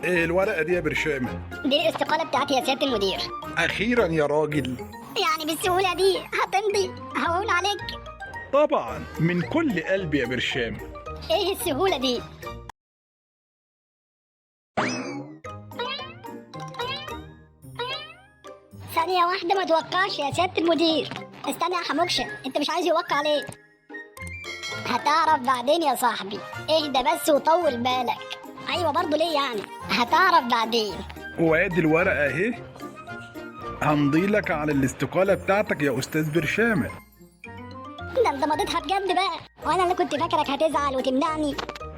ايه الورقة دي يا برشامة؟ دي الاستقالة بتاعتي يا سيادة المدير. أخيرا يا راجل. يعني بالسهولة دي هتمضي؟ هون عليك. طبعا من كل قلبي يا برشامة. ايه السهولة دي؟ ثانية واحدة ما توقعش يا سيادة المدير. استنى يا حموكشة، انت مش عايز يوقع ليه؟ هتعرف بعدين يا صاحبي، اهدى بس وطول بالك. ايوه برضه ليه يعني؟ هتعرف بعدين. وادي الورقة اهي، همضي لك على الاستقالة بتاعتك يا أستاذ برشامة. ده انت مضيتها بجد بقى، وانا اللي كنت فاكرك هتزعل وتمنعني.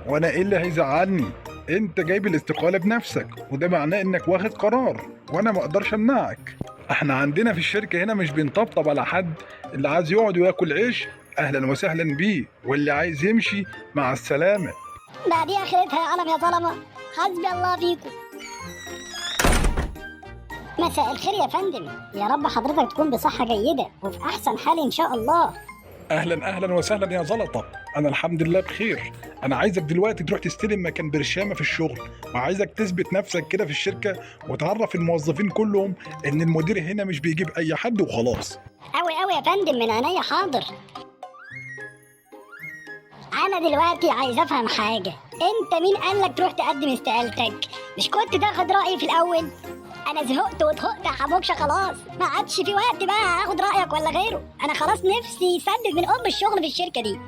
وأنا إيه اللي هيزعلني؟ أنت جايب الاستقالة بنفسك، وده معناه إنك واخد قرار، وأنا ما أقدرش أمنعك. إحنا عندنا في الشركة هنا مش بنطبطب على حد، اللي عايز يقعد وياكل عيش أهلا وسهلا بيه، واللي عايز يمشي مع السلامة. ده دي اخرتها يا علم يا ظلمة، حسبي الله فيكم. مساء الخير يا فندم، يا رب حضرتك تكون بصحة جيدة وفي أحسن حال إن شاء الله. أهلا وسهلا يا زلطة، أنا الحمد لله بخير. أنا عايزك دلوقتي تروح تستلم مكان برشامة في الشغل، وعايزك تثبت نفسك كده في الشركة وتعرف الموظفين كلهم إن المدير هنا مش بيجيب أي حد وخلاص. أوي يا فندم، من عينيا حاضر. أنا دلوقتي عايز أفهم حاجة، أنت مين قالك تروح تقدم استقالتك؟ مش كنت تاخد رأيي في الأول؟ أنا زهقت وطهقت يا حموكشة خلاص، ما عادش في وقت بقى آخد رأيك ولا غيره، أنا خلاص نفسي يسدد من الشغل في الشركة دي.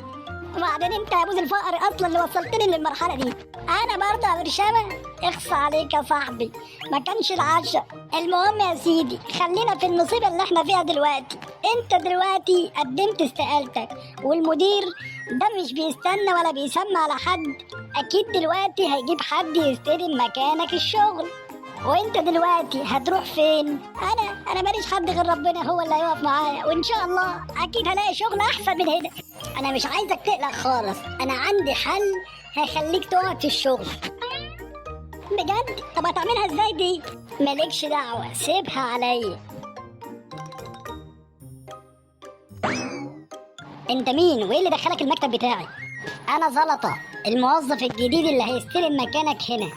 وبعدين أنت يا بوز الفقر أصلا اللي وصلتني للمرحلة دي. أنا برضه يا برشامة اخص عليك يا صاحبي، ما كانش العشاء. المهم يا سيدي، خلينا في المصيبة اللي احنا فيها دلوقتي. أنت دلوقتي قدمت استقالتك، والمدير ده مش بيستنى ولا بيسمى على حد، أكيد دلوقتي هيجيب حد يستلم مكانك الشغل. وانت دلوقتي هتروح فين؟ انا ماليش حد غير ربنا هو اللي هيقف معايا، وان شاء الله اكيد هلاقي شغل احسن من هنا. انا مش عايزك تقلق خالص، انا عندي حل هيخليك تقعد في الشغل. بجد؟ طب هتعملها ازاي دي؟ مالكش دعوة، سيبها عليا. انت مين وايه اللي دخلك المكتب بتاعي؟ انا زلطة، الموظف الجديد اللي هيستلم مكانك هنا.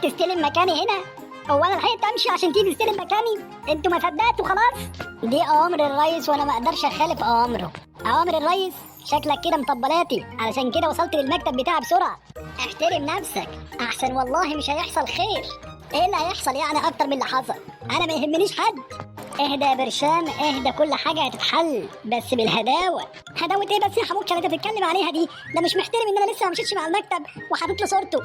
تستلم مكاني هنا؟ هو انا لحقت امشي عشان تيجي تستلم مكاني؟ انتوا ما صدقتوا خلاص؟ دي اوامر الرئيس وانا ما اقدرش اخالف اوامره. اوامر الرئيس؟ شكلك كده مطبلاتي، علشان كده وصلت للمكتب بتاعي بسرعه. احترم نفسك احسن، والله مش هيحصل خير. ايه اللي هيحصل يعني اكتر من اللي حصل؟ انا ما يهمنيش حد. اهدى يا برشام اهدى، كل حاجه هتتحل بس بالهداوه. هداوه ايه بس يا حموكه اللي انت بتتكلم عليها دي؟ ده مش محترم ان انا لسه ما مشيتش مع المكتب وحاطط له صورته.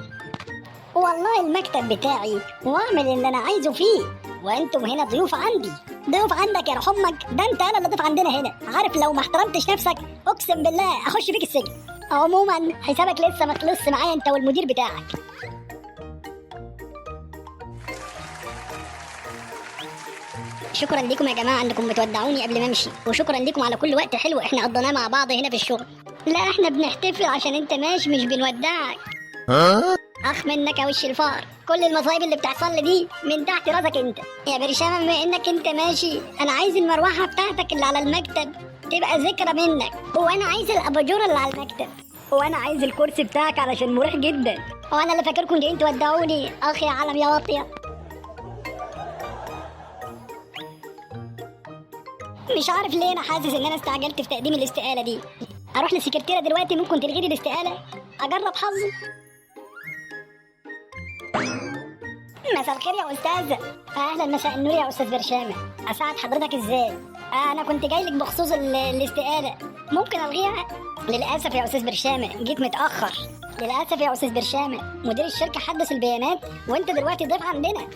والله المكتب بتاعي واعمل اللي انا عايزه فيه، وانتم هنا ضيوف عندي. ضيوف عندك يا روح امك، ده انت انا اللي ضيف عندنا هنا. عارف لو ما احترمتش نفسك اقسم بالله اخش فيك السجن. عموما حسابك لسه ما خلصش معايا انت والمدير بتاعك. شكرا لكم يا جماعه انكم بتودعوني قبل ما امشي، وشكرا لكم على كل وقت حلو احنا قضيناه مع بعض هنا في الشغل. لا احنا بنحتفل عشان انت ماشي، مش بنودعك. اخ منك يا وش الفقر، كل المصايب اللي بتحصل لي دي من تحت راسك انت يا برشامه. بما انك انت ماشي، انا عايز المروحه بتاعتك اللي على المكتب تبقى ذكرى منك، وانا عايز الاباجوره اللي على المكتب، وانا عايز الكرسي بتاعك علشان مريح جدا. وانا اللي فاكركم جايين تودعوني، اخ يا علم يا واطيه. مش عارف ليه انا حاسس ان انا استعجلت في تقديم الاستقاله دي. اروح للسكرتيره دلوقتي ممكن تلغي لي الاستقاله، اجرب حظي. مساء الخير يا استاذه. اهلا، مساء النور يا استاذ برشامه، اساعد حضرتك ازاي؟ انا كنت جاي لك بخصوص الاستقاله، ممكن الغيها؟ للاسف يا استاذ برشامه جيت متاخر. للاسف يا استاذ برشامه مدير الشركه حدث البيانات وانت دلوقتي ضيف عندنا.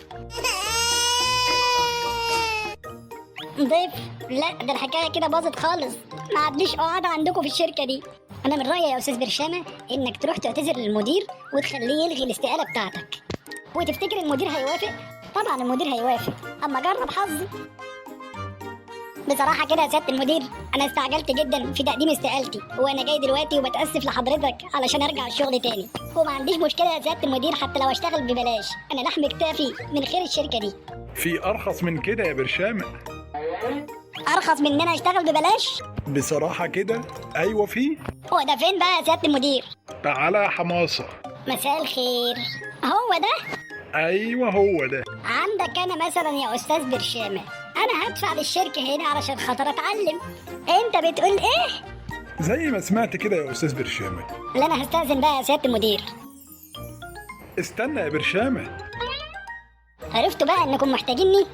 ضيف؟ لا ده الحكايه كده باظت خالص، ما عدليش قعده عندكم في الشركه دي. انا من رايي يا استاذ برشامه انك تروح تعتذر للمدير وتخليه يلغي الاستقاله بتاعتك. وتفتكر المدير هيوافق؟ طبعا المدير هيوافق، اما جرب حظي. بصراحه كده يا سياده المدير، انا استعجلت جدا في تقديم استقالتي، وانا جاي دلوقتي وبتاسف لحضرتك علشان ارجع الشغل تاني. وما عنديش مشكله يا سياده المدير حتى لو اشتغل ببلاش، انا لحم كتافي من خير الشركه دي. في أرخص من كده يا برشامة؟ ارخص من ان انا اشتغل ببلاش؟ بصراحة كده أيوة في. هو ده فين بقى يا سياده المدير؟ تعالى يا حماصة. مساء الخير. هو ده. ايوه هو ده. عندك انا مثلا يا استاذ برشامه، انا هدفع للشركه هنا علشان خاطر اتعلم. انت بتقول ايه؟ زي ما سمعت كده يا استاذ برشامه. لا انا هستأذن بقى يا سياده المدير. استنى يا برشامه. عرفتوا بقى انكم محتاجيني؟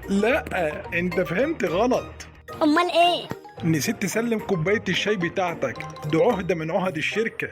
لا، انت فهمت غلط. امال ايه؟ نسيت تسلم كوبايه الشاي بتاعتك، دي عهده من عهد الشركه.